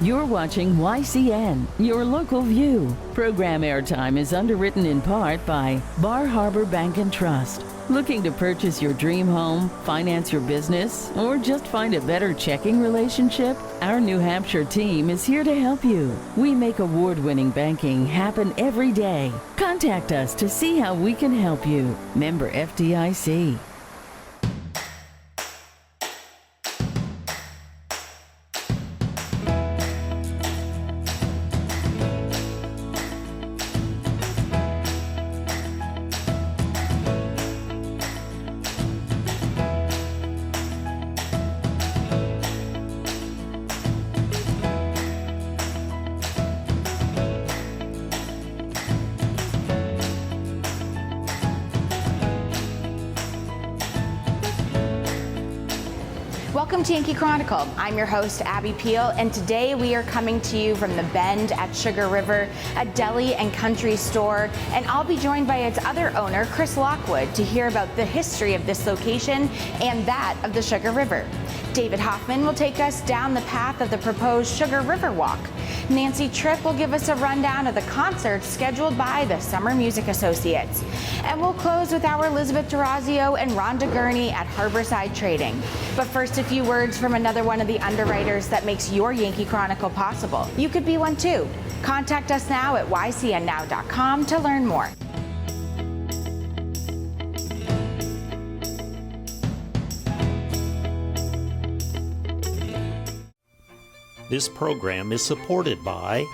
You're watching YCN, your local view. Program airtime is underwritten in part by Bar Harbor Bank and Trust. Looking to purchase your dream home, finance your business, or just find a better checking relationship? Our New Hampshire team is here to help you. We make award-winning banking happen every day. Contact us to see how we can help you. Member FDIC. Welcome to Yankee Chronicle. I'm your host, Abby Peel, and today we are coming to you from the Bend at Sugar River, a deli and country store, and I'll be joined by its other owner, Chris Lockwood, to hear about the history of this location and that of the Sugar River. David Hoffman will take us down the path of the proposed Sugar River Walk. Nancy Tripp will give us a rundown of the concerts scheduled by the Summer Music Associates. And we'll close with our Elizabeth Durazio and Rhonda Gurney at Harborside Trading. But first, a few words from another one of the underwriters that makes your Yankee Chronicle possible. You could be one too. Contact us now at ycnnow.com to learn more. This program is supported by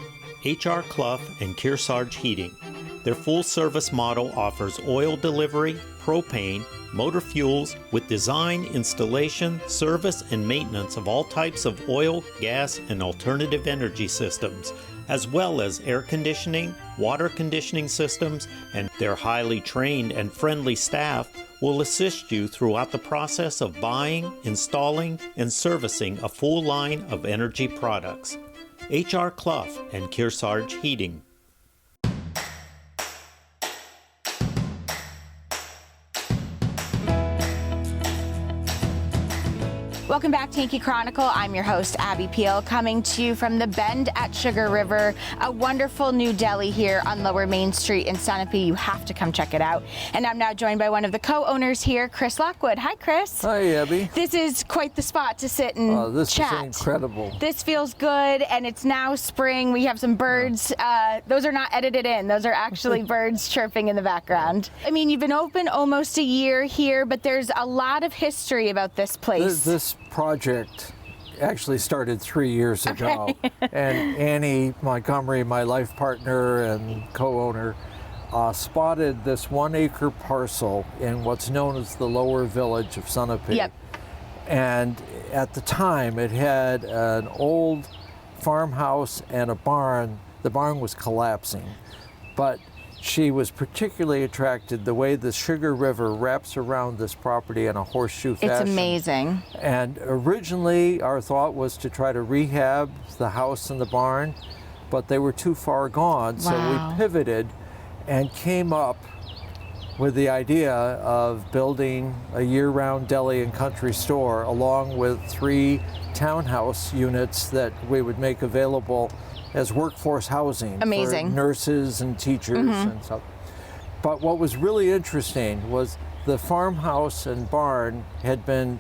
H.R. Clough and Kearsarge Heating. Their full-service model offers oil delivery, propane, motor fuels with design, installation, service, and maintenance of all types of oil, gas, and alternative energy systems, as well as air conditioning, water conditioning systems, and their highly trained and friendly staff will assist you throughout the process of buying, installing, and servicing a full line of energy products. H.R. Clough and Kearsarge Heating. Welcome back to Yankee Chronicle. I'm your host, Abby Peel, coming to you from the Bend at Sugar River, a wonderful new deli here on Lower Main Street in Sunapee. You have to come check it out. And I'm now joined by one of the co-owners here, Chris Lockwood. Hi, Chris. Hi, Abby. This is quite the spot to sit and this chat. This is incredible. This feels good, and it's now spring. We have some birds. Those are not edited in. Those are actually birds chirping in the background. I mean, you've been open almost a year here, but there's a lot of history about this place. This project actually started 3 years ago. And Annie Montgomery, my life partner and co-owner, spotted this 1 acre parcel in what's known as the lower village of Sunapee. Yep. And at the time it had an old farmhouse and a barn. The barn was collapsing, but she was particularly attracted the way the Sugar River wraps around this property in a horseshoe fashion. It's amazing. And originally our thought was to try to rehab the house and the barn, but they were too far gone. Wow. So we pivoted and came up with the idea of building a year-round deli and country store along with 3 townhouse units that we would make available as workforce housing. Amazing. For nurses and teachers and stuff. But what was really interesting was the farmhouse and barn had been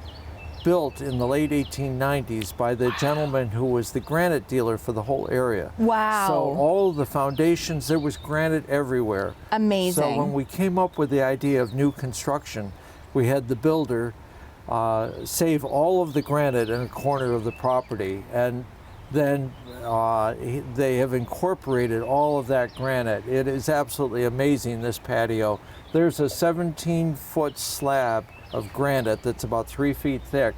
built in the late 1890s by the gentleman who was the granite dealer for the whole area. Wow. So all the foundations, there was granite everywhere. Amazing. So when we came up with the idea of new construction, we had the builder save all of the granite in a corner of the property, and then they have incorporated all of that granite. It is absolutely amazing, this patio. There's a 17-foot slab of granite that's about 3 feet thick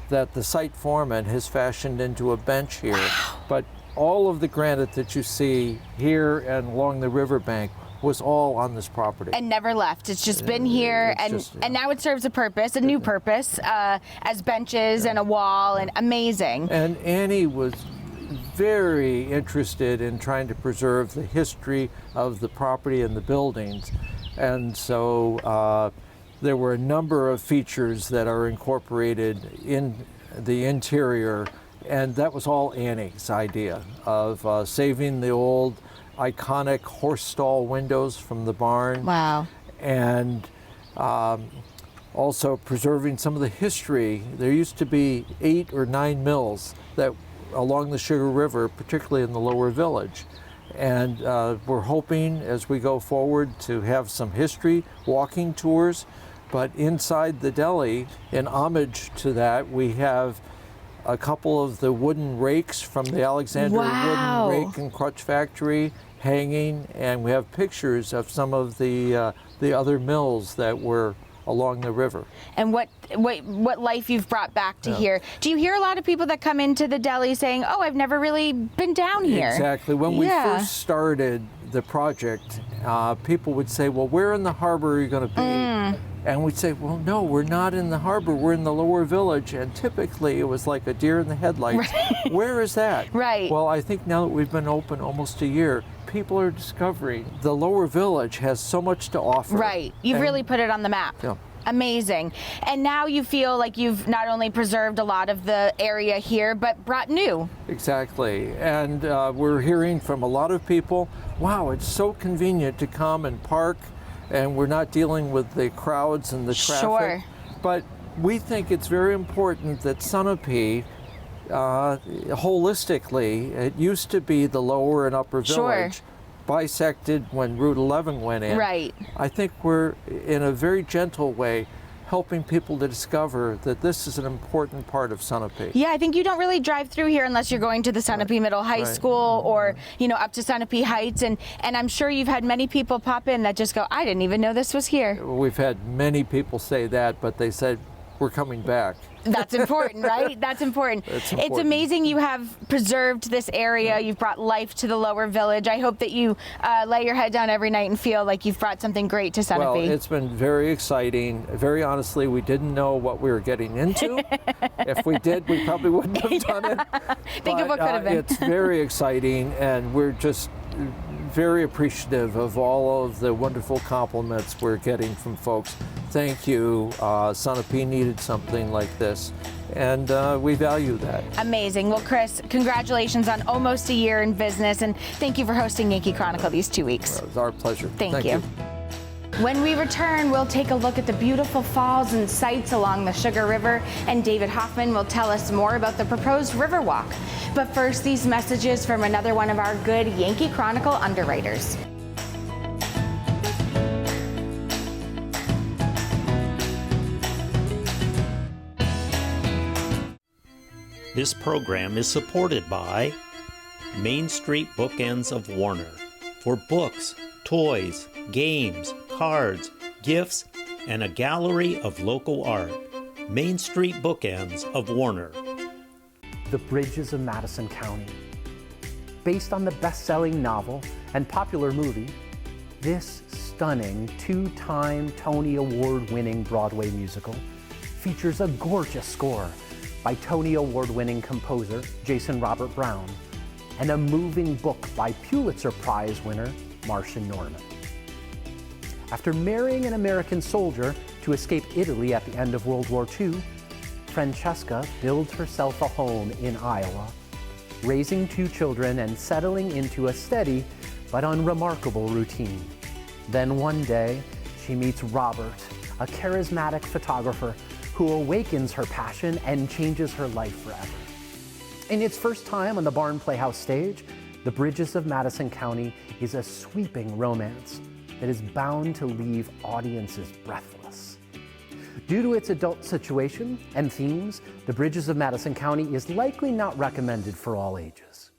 that the site foreman has fashioned into a bench here. Wow. But all of the granite that you see here and along the riverbank was all on this property. And never left. It's just been here, and now it serves a purpose, a new purpose, as benches and a wall, and amazing. And Annie was very interested in trying to preserve the history of the property and the buildings. And so there were a number of features that are incorporated in the interior And that was all Annie's idea of saving the old iconic horse stall windows from the barn. Wow. And also preserving some of the history. There used to be 8 or 9 mills that along the Sugar River, particularly in the lower village. And we're hoping as we go forward to have some history walking tours, but inside the deli, in homage to that, we have a couple of the wooden rakes from the Alexander Wow. Wooden Rake and Crutch Factory hanging, and we have pictures of some of the other mills that were along the river. And what life you've brought back to here. Do you hear a lot of people that come into the deli saying, oh, I've never really been down here? Exactly. When we first started the project, people would say, well, where in the harbor are you going to be? And we'd say, well, no, we're not in the harbor, we're in the lower village. And typically it was like a deer in the headlights. Right. Where is that? Right. Well, I think now that we've been open almost a year, people are discovering the lower village has so much to offer. Right. You've really put it on the map. Yeah. Amazing. And now you feel like you've not only preserved a lot of the area here, but brought new. Exactly. And we're hearing from a lot of people, wow, it's so convenient to come and park, and we're not dealing with the crowds and the traffic. Sure. But we think it's very important that Sunapee, holistically, it used to be the lower and upper village, bisected when Route 11 went in. Right. I think we're, in a very gentle way, helping people to discover that this is an important part of Sunapee. Yeah, I think you don't really drive through here unless you're going to the Sunapee Middle High School or, you know, up to Sunapee Heights. And I'm sure you've had many people pop in that just go, I didn't even know this was here. We've had many people say that, but they said, we're coming back. That's important, right? That's important. That's important. It's amazing you have preserved this area. You've brought life to the lower village. I hope that you lay your head down every night and feel like you've brought something great to Sunapee. Well, it's been very exciting. Very honestly, we didn't know what we were getting into. If we did, we probably wouldn't have done it. Think of what could have been. It's very exciting, and we're just very appreciative of all of the wonderful compliments we're getting from folks. Thank you. Sunapee needed something like this, and we value that. Amazing. Well, Chris, congratulations on almost a year in business, and thank you for hosting Yankee Chronicle these 2 weeks. It was our pleasure. Thank you. When we return, we'll take a look at the beautiful falls and sights along the Sugar River, and David Hoffman will tell us more about the proposed river walk. But first, these messages from another one of our good Yankee Chronicle underwriters. This program is supported by Main Street Bookends of Warner. For books, toys, games, cards, gifts, and a gallery of local art. Main Street Bookends of Warner. The Bridges of Madison County. Based on the best-selling novel and popular movie, this stunning 2-time Tony Award-winning Broadway musical features a gorgeous score by Tony Award-winning composer Jason Robert Brown and a moving book by Pulitzer Prize winner Marcia Norman. After marrying an American soldier to escape Italy at the end of World War II, Francesca builds herself a home in Iowa, raising 2 children and settling into a steady but unremarkable routine. Then one day, she meets Robert, a charismatic photographer who awakens her passion and changes her life forever. In its first time on the Barn Playhouse stage, The Bridges of Madison County is a sweeping romance that is bound to leave audiences breathless. Due to its adult situation and themes, The Bridges of Madison County is likely not recommended for all ages.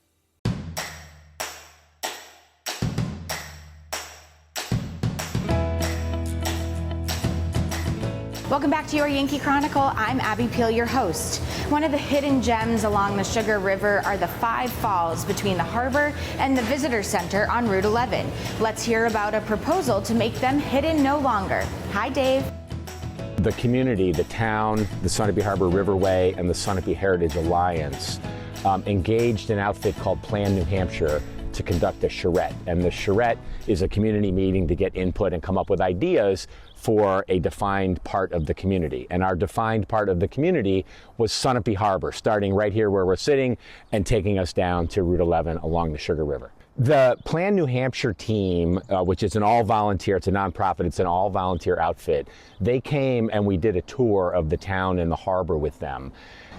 Welcome back to your Yankee Chronicle. I'm Abby Peel, your host. One of the hidden gems along the Sugar River are the 5 falls between the harbor and the visitor center on Route 11. Let's hear about a proposal to make them hidden no longer. Hi, Dave. The community, the town, the Sunapee Harbor Riverway, and the Sunapee Heritage Alliance engaged an outfit called Plan New Hampshire to conduct a charrette. And the charrette is a community meeting to get input and come up with ideas for a defined part of the community. And our defined part of the community was Sunapee Harbor, starting right here where we're sitting and taking us down to Route 11 along the Sugar River. The Plan New Hampshire team, which is an all-volunteer, it's a nonprofit, it's an all-volunteer outfit, they came and we did a tour of the town and the harbor with them.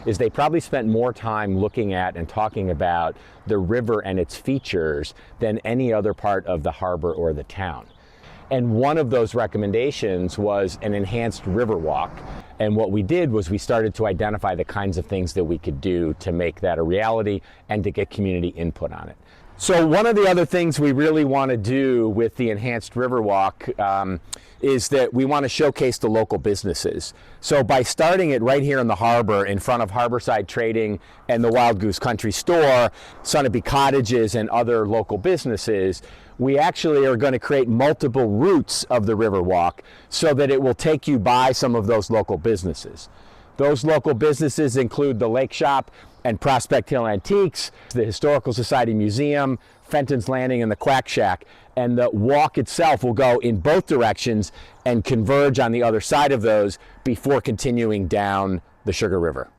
They probably spent more time looking at and talking about the river and its features than any other part of the harbor or the town. And one of those recommendations was an enhanced river walk. And what we did was we started to identify the kinds of things that we could do to make that a reality and to get community input on it. So one of the other things we really want to do with the enhanced Riverwalk is that we want to showcase the local businesses. So by starting it right here in the harbor in front of Harborside Trading and the Wild Goose Country Store, Sunapee Cottages and other local businesses, we actually are going to create multiple routes of the Riverwalk so that it will take you by some of those local businesses. Those local businesses include the Lake Shop and Prospect Hill Antiques, the Historical Society Museum, Fenton's Landing, and the Quack Shack. And the walk itself will go in both directions and converge on the other side of those before continuing down the Sugar River.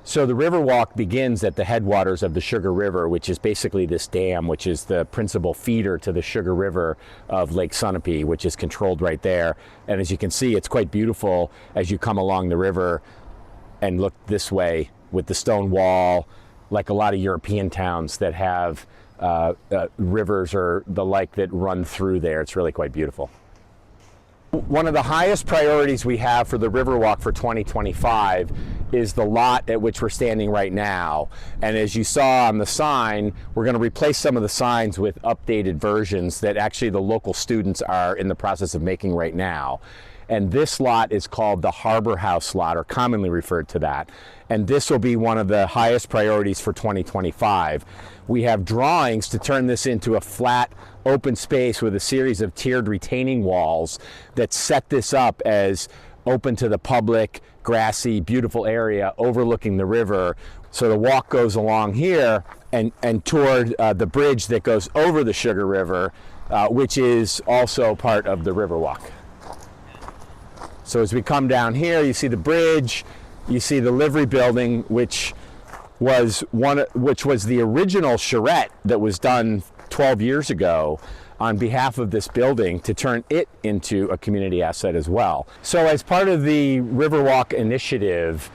So the Riverwalk begins at the headwaters of the Sugar River, which is basically this dam, which is the principal feeder to the Sugar River of Lake Sunapee, which is controlled right there. And as you can see, it's quite beautiful as you come along the river and look this way with the stone wall, like a lot of European towns that have rivers or the like that run through there. It's really quite beautiful. One of the highest priorities we have for the Riverwalk for 2025 is the lot at which we're standing right now. And as you saw on the sign, we're going to replace some of the signs with updated versions that actually the local students are in the process of making right now. And this lot is called the Harbor House lot, or commonly referred to that. And this will be one of the highest priorities for 2025. We have drawings to turn this into a flat, open space with a series of tiered retaining walls that set this up as open to the public, grassy, beautiful area overlooking the river. So the walk goes along here and toward the bridge that goes over the Sugar River, which is also part of the Riverwalk. So as we come down here, you see the bridge, you see the livery building, which was the original charrette that was done 12 years ago on behalf of this building to turn it into a community asset as well. So as part of the Riverwalk initiative,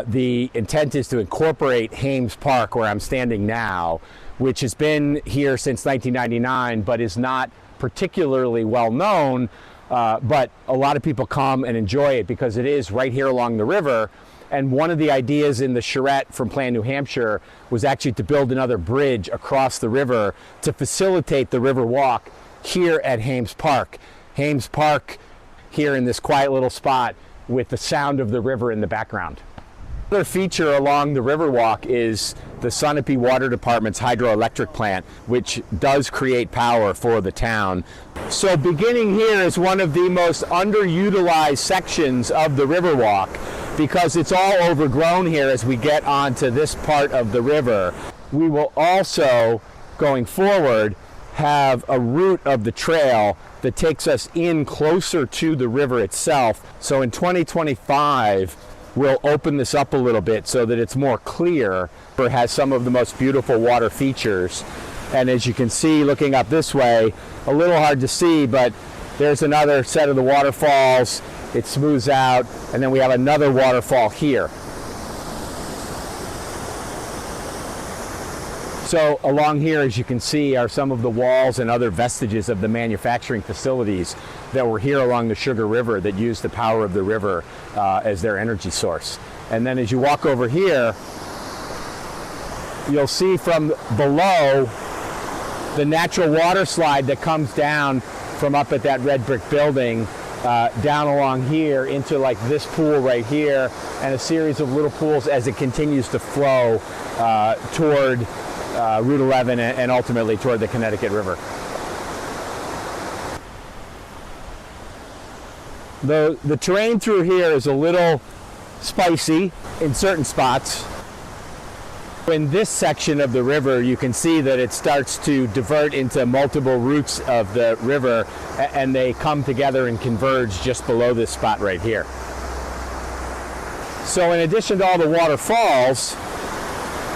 the intent is to incorporate Hames Park, where I'm standing now, which has been here since 1999, but is not particularly well known. But a lot of people come and enjoy it because it is right here along the river. And one of the ideas in the charrette from Plan New Hampshire was actually to build another bridge across the river to facilitate the river walk here at Hames Park. Hames Park here in this quiet little spot with the sound of the river in the background. Another feature along the Riverwalk is the Sunapee Water Department's hydroelectric plant, which does create power for the town. So beginning here is one of the most underutilized sections of the Riverwalk because it's all overgrown here as we get onto this part of the river. We will also, going forward, have a route of the trail that takes us in closer to the river itself. So in 2025, we'll open this up a little bit so that it's more clear. It has some of the most beautiful water features. And as you can see, looking up this way, a little hard to see, but there's another set of the waterfalls. It smooths out, and then we have another waterfall here. So along here, as you can see, are some of the walls and other vestiges of the manufacturing facilities that were here along the Sugar River that used the power of the river as their energy source. And then as you walk over here, you'll see from below the natural water slide that comes down from up at that red brick building down along here into like this pool right here, and a series of little pools as it continues to flow toward Route 11 and ultimately toward the Connecticut River. The terrain through here is a little spicy in certain spots. In this section of the river, you can see that it starts to divert into multiple routes of the river, and they come together and converge just below this spot right here. So in addition to all the waterfalls,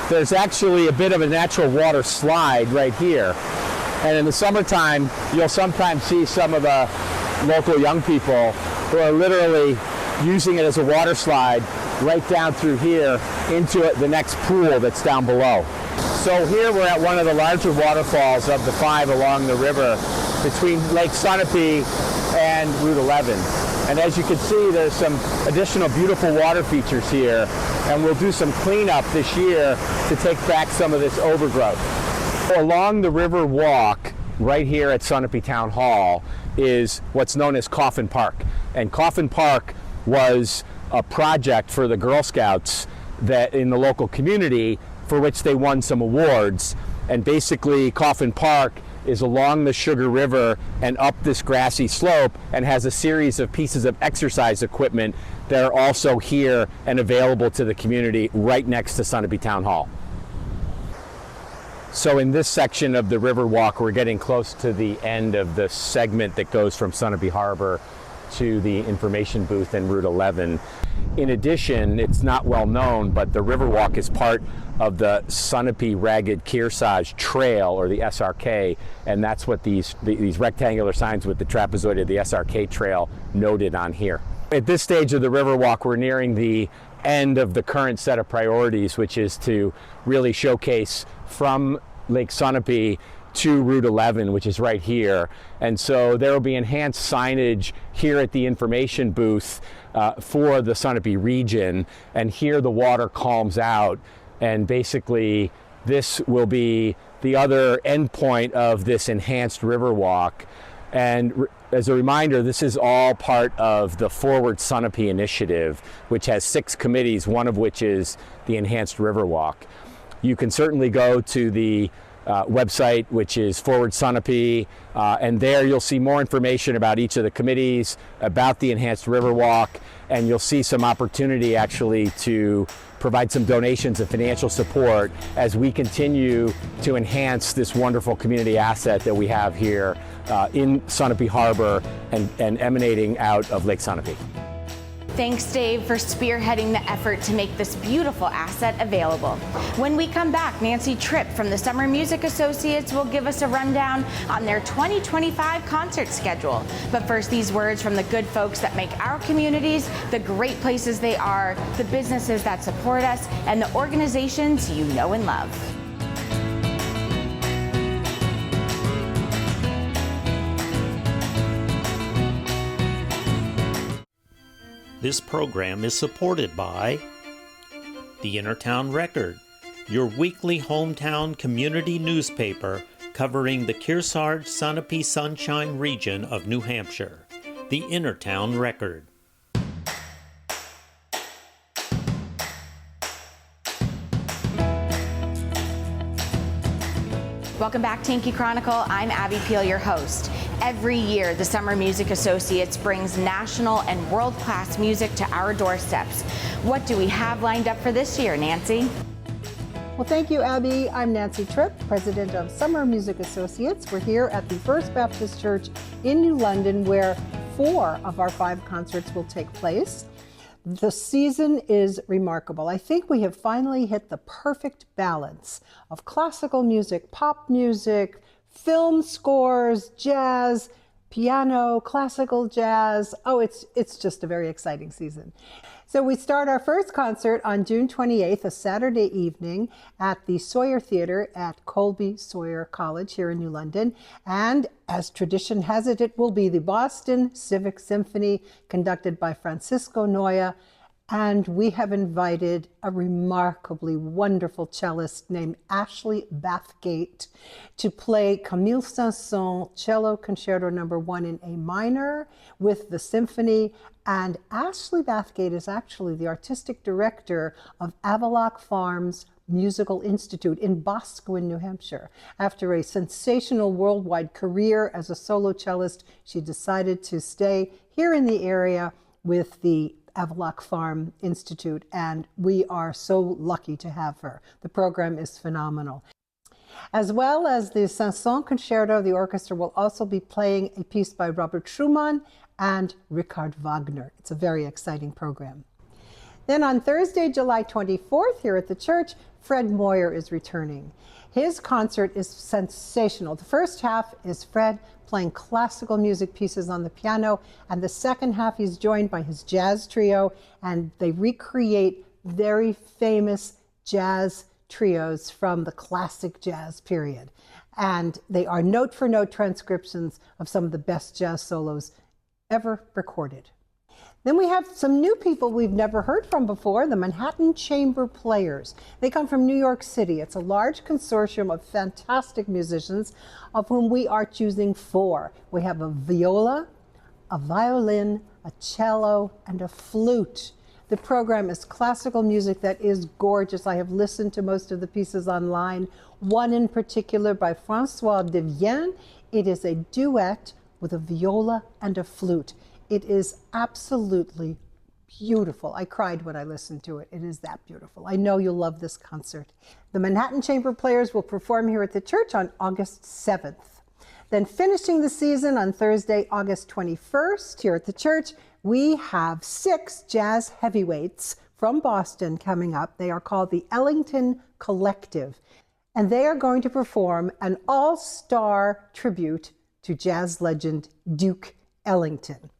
there's actually a bit of a natural water slide right here. And in the summertime, you'll sometimes see some of the local young people who are literally using it as a water slide right down through here into the next pool that's down below. So here we're at one of the larger waterfalls of the 5 along the river between Lake Sunapee and Route 11. And as you can see, there's some additional beautiful water features here, and we'll do some cleanup this year to take back some of this overgrowth. Along the River Walk, right here at Sunapee Town Hall, is what's known as Coffin Park. And Coffin Park was a project for the Girl Scouts that in the local community for which they won some awards. And basically Coffin Park is along the Sugar River and up this grassy slope and has a series of pieces of exercise equipment that are also here and available to the community right next to Sunapee Town Hall. So in this section of the River Walk, we're getting close to the end of the segment that goes from Sunapee Harbor to the information booth in Route 11. In addition, it's not well known, but the Riverwalk is part of the Sunapee Ragged Kearsarge Trail, or the SRK, and that's what these rectangular signs with the trapezoid of the SRK Trail noted on here. At this stage of the Riverwalk, we're nearing the end of the current set of priorities, which is to really showcase from Lake Sunapee to Route 11, which is right here. And so there will be enhanced signage here at the information booth for the Sunapee region. And here the water calms out. And basically this will be the other endpoint of this enhanced river walk. And as a reminder, this is all part of the Forward Sunapee initiative, which has 6 committees, one of which is the enhanced river walk. You can certainly go to the website, which is Forward Sunapee, and there you'll see more information about each of the committees, about the enhanced river walk, and you'll see some opportunity actually to provide some donations and financial support as we continue to enhance this wonderful community asset that we have here in Sunapee Harbor and emanating out of Lake Sunapee. Thanks, Dave, for spearheading the effort to make this beautiful asset available. When we come back, Nancy Tripp from the Summer Music Associates will give us a rundown on their 2025 concert schedule. But first, these words from the good folks that make our communities the great places they are, the businesses that support us, and the organizations you know and love. This program is supported by the Innertown Record, your weekly hometown community newspaper covering the Kearsarge Sunapee Sunshine region of New Hampshire. The Innertown Record. Welcome back to Yankee Chronicle. I'm Abby Peel, your host. Every year, the Summer Music Associates brings national and world-class music to our doorsteps. What do we have lined up for this year, Nancy? Well, thank you, Abby. I'm Nancy Tripp, president of Summer Music Associates. We're here at the First Baptist Church in New London, where 4 of our 5 concerts will take place. The season is remarkable. I think we have finally hit the perfect balance of classical music, pop music, film scores, jazz, piano, classical jazz. Oh, it's just a very exciting season. So we start our first concert on June 28th, a Saturday evening, at the Sawyer Theater at Colby Sawyer College here in New London. And as tradition has it, it will be the Boston Civic Symphony conducted by Francisco Noya. And we have invited a remarkably wonderful cellist named Ashley Bathgate to play Camille Saint-Saëns Cello Concerto No. 1 in A minor with the symphony. And Ashley Bathgate is actually the artistic director of Avalock Farms Musical Institute in Boscawen, New Hampshire. After a sensational worldwide career as a solo cellist, she decided to stay here in the area with the Avaloq Farm Institute, and we are so lucky to have her. The program is phenomenal. As well as the Chanson Concerto, the orchestra will also be playing a piece by Robert Schumann and Richard Wagner. It's a very exciting program. Then on Thursday, July 24th, here at the church, Fred Moyer is returning. His concert is sensational. The first half is Fred playing classical music pieces on the piano, and the second half he's joined by his jazz trio, and they recreate very famous jazz trios from the classic jazz period. And they are note-for-note transcriptions of some of the best jazz solos ever recorded. Then we have some new people we've never heard from before, the Manhattan Chamber Players. They come from New York City. It's a large consortium of fantastic musicians, of whom we are choosing 4. We have a viola, a violin, a cello, and a flute. The program is classical music that is gorgeous. I have listened to most of the pieces online. One in particular by François Devienne. It is a duet with a viola and a flute. It is absolutely beautiful. I cried when I listened to it. It is that beautiful. I know you'll love this concert. The Manhattan Chamber Players will perform here at the church on August 7th. Then finishing the season on Thursday, August 21st, here at the church, we have 6 jazz heavyweights from Boston coming up. They are called the Ellington Collective, and they are going to perform an all-star tribute to jazz legend Duke Ellington.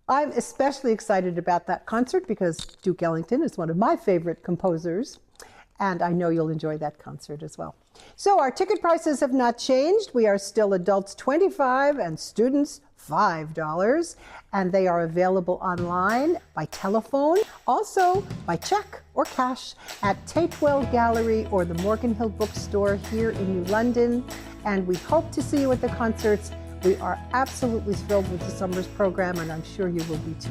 I'm especially excited about that concert because Duke Ellington is one of my favorite composers, and I know you'll enjoy that concert as well. So our ticket prices have not changed. We are still adults $25 and students $5, and they are available online, by telephone, also by check or cash at Tatewell Gallery or the Morgan Hill Bookstore here in New London, and we hope to see you at the concerts. We are absolutely thrilled with the summer's program, and I'm sure you will be too.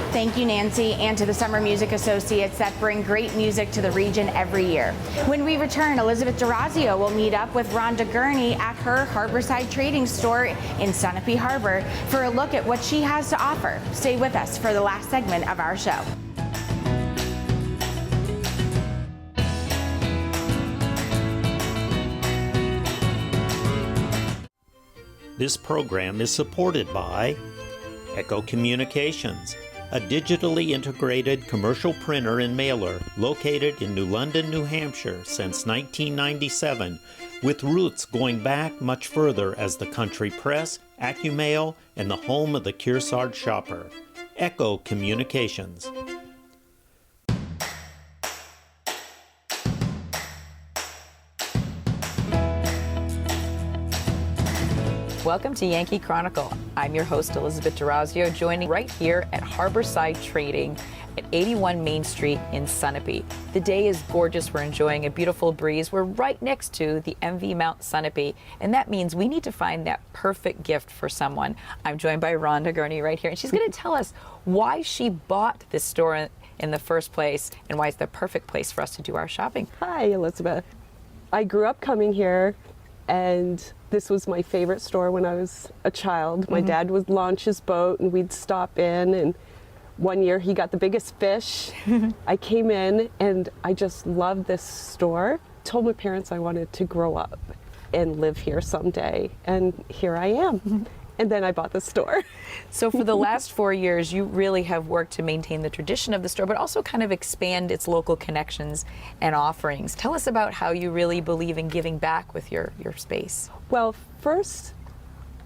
Thank you, Nancy, and to the Summer Music Associates that bring great music to the region every year. When we return, Elizabeth DeRazio will meet up with Rhonda Gurney at her Harborside Trading store in Sunapee Harbor for a look at what she has to offer. Stay with us for the last segment of our show. This program is supported by Echo Communications, a digitally integrated commercial printer and mailer located in New London, New Hampshire since 1997, with roots going back much further as the Country Press, AccuMail, and the home of the Kearsarge shopper. Echo Communications. Welcome to Yankee Chronicle. I'm your host, Elizabeth DeRazio, joining right here at Harborside Trading at 81 Main Street in Sunapee. The day is gorgeous. We're enjoying a beautiful breeze. We're right next to the MV Mount Sunapee, and that means we need to find that perfect gift for someone. I'm joined by Rhonda Gurney right here, and she's going to tell us why she bought this store in the first place and why it's the perfect place for us to do our shopping. Hi, Elizabeth. I grew up coming here, and this was my favorite store when I was a child. My dad would launch his boat and we'd stop in, and one year he got the biggest fish. I came in and I just loved this store. Told my parents I wanted to grow up and live here someday, and here I am. And then I bought the store. So for the last 4 years, you really have worked to maintain the tradition of the store, but also kind of expand its local connections and offerings. Tell us about how you really believe in giving back with your space. Well, first,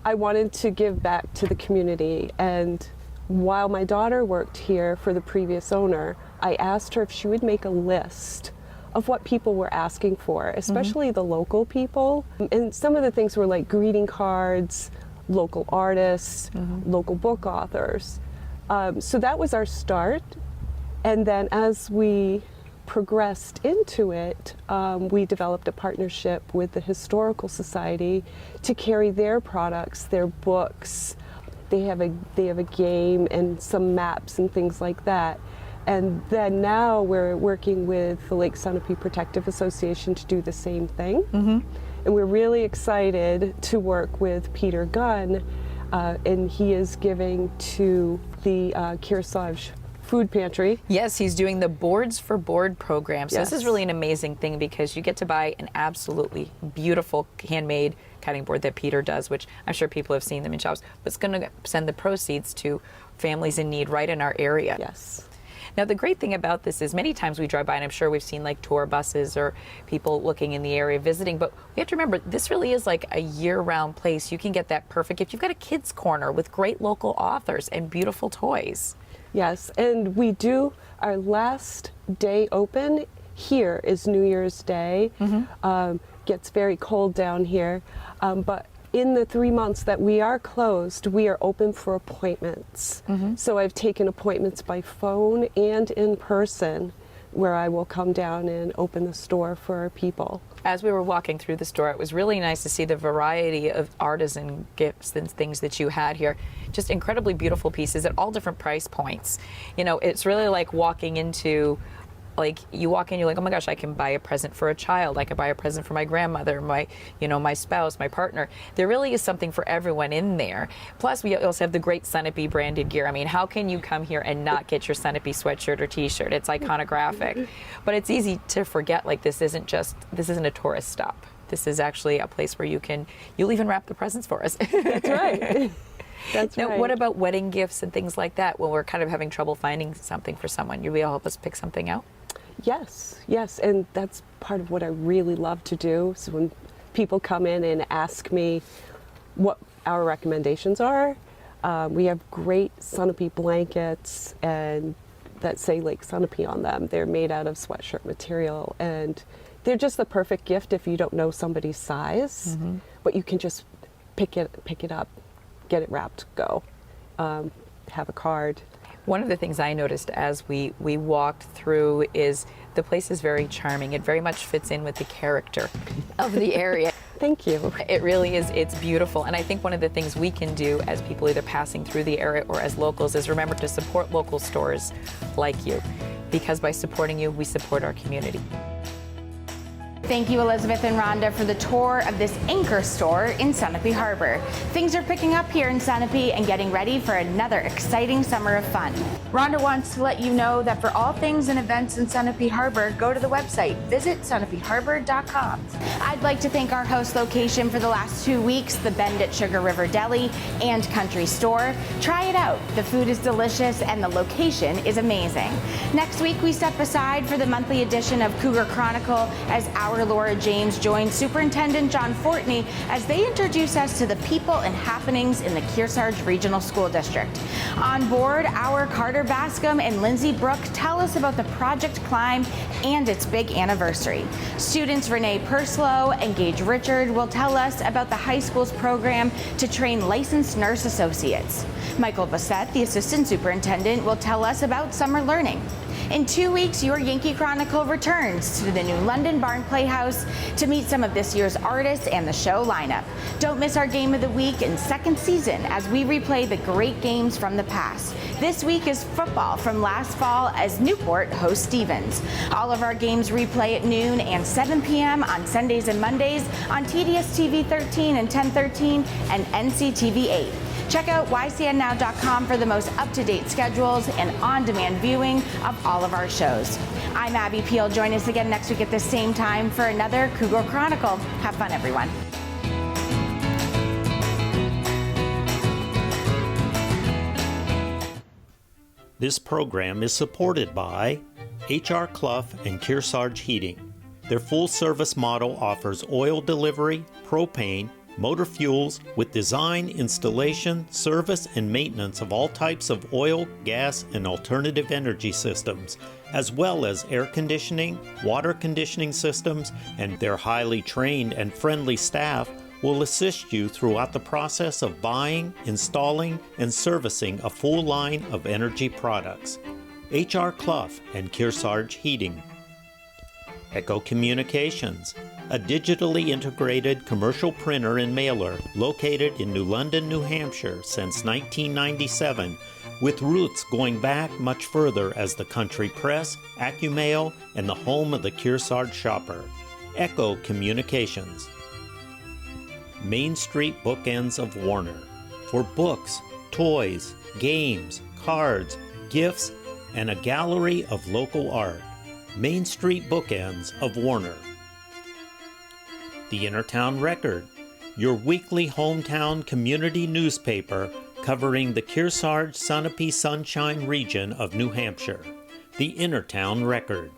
I wanted to give back to the community. And while my daughter worked here for the previous owner, I asked her if she would make a list of what people were asking for, especially the local people. And some of the things were like greeting cards, local artists, local book authors. So that was our start. And then as we progressed into it, we developed a partnership with the Historical Society to carry their products, their books. They have a game and some maps and things like that. And then now we're working with the Lake Sunapee Protective Association to do the same thing. And we're really excited to work with Peter Gunn, and he is giving to the Kearsarge food pantry. Yes, he's doing the Boards for Board program. So Yes. this is really an amazing thing because you get to buy an absolutely beautiful handmade cutting board that Peter does, which I'm sure people have seen them in shops, but it's going to send the proceeds to families in need right in our area. Yes. Now, the great thing about this is many times we drive by, and I'm sure we've seen like tour buses or people looking in the area visiting, but we have to remember this really is like a year-round place. You can get that perfect gift. You've got a kids' corner with great local authors and beautiful toys. Yes, and we do, our last day open here is New Year's Day. Gets very cold down here, but in the 3 months that we are closed, we are open for appointments. So I've taken appointments by phone and in person where I will come down and open the store for people. As we were walking through the store, it was really nice to see the variety of artisan gifts and things that you had here. Just incredibly beautiful pieces at all different price points. You know, it's really like walking into, like, you walk in, you're like, oh my gosh, I can buy a present for a child. I can buy a present for my grandmother, my spouse, my partner. There really is something for everyone in there. Plus, we also have the great Sunapee branded gear. I mean, how can you come here and not get your Sunapee sweatshirt or t-shirt? It's iconographic. But it's easy to forget, like, this isn't a tourist stop. This is actually a place where you'll even wrap the presents for us. That's right. That's now, right. what about wedding gifts and things like that when we're kind of having trouble finding something for someone? You'll be able to help us pick something out? Yes, and that's part of what I really love to do. So when people come in and ask me what our recommendations are, we have great Sunapee blankets and that say like Sunapee on them. They're made out of sweatshirt material and they're just the perfect gift if you don't know somebody's size, but you can just pick it up, get it wrapped, go, have a card. One of the things I noticed as we walked through is the place is very charming. It very much fits in with the character of the area. Thank you. It really is. It's beautiful. And I think one of the things we can do as people either passing through the area or as locals is remember to support local stores like you, because by supporting you, we support our community. Thank you, Elizabeth and Rhonda, for the tour of this anchor store in Sunapee Harbor. Things are picking up here in Sunapee and getting ready for another exciting summer of fun. Rhonda wants to let you know that for all things and events in Sunapee Harbor, go to the website, visit sunapeeharbor.com. I'd like to thank our host location for the last 2 weeks, the Bend at Sugar River Deli and Country Store. Try it out. The food is delicious and the location is amazing. Next week, we step aside for the monthly edition of Cougar Chronicle as our Laura James joins Superintendent John Fortney as they introduce us to the people and happenings in the Kearsarge Regional School District. On board, our Carter Bascom and Lindsay Brooke tell us about the Project Climb and its big anniversary. Students Renee Purslow and Gage Richard will tell us about the high school's program to train licensed nurse associates. Michael Bassett, the assistant superintendent, will tell us about summer learning. In 2 weeks, your Yankee Chronicle returns to the new London Barn Playhouse to meet some of this year's artists and the show lineup. Don't miss our Game of the Week in second season as we replay the great games from the past. This week is football from last fall as Newport hosts Stevens. All of our games replay at noon and 7 p.m. on Sundays and Mondays on TDS TV 13 and 1013 and NCTV 8. Check out ycnnow.com for the most up-to-date schedules and on-demand viewing of all of our shows. I'm Abby Peel. Join us again next week at the same time for another Cougar Chronicle. Have fun, everyone. This program is supported by H.R. Clough and Kearsarge Heating. Their full-service model offers oil delivery, propane, motor fuels with design, installation, service, and maintenance of all types of oil, gas, and alternative energy systems, as well as air conditioning, water conditioning systems, and their highly trained and friendly staff will assist you throughout the process of buying, installing, and servicing a full line of energy products. H.R. Clough and Kearsarge Heating. Echo Communications, a digitally integrated commercial printer and mailer located in New London, New Hampshire since 1997, with roots going back much further as the country press, AccuMail, and the home of the Kearsarge shopper. Echo Communications. Main Street Bookends of Warner. For books, toys, games, cards, gifts, and a gallery of local art, Main Street bookends of Warner. The Innertown Record, your weekly hometown community newspaper covering the Kearsarge Sunapee Sunshine region of New Hampshire. The Innertown Record.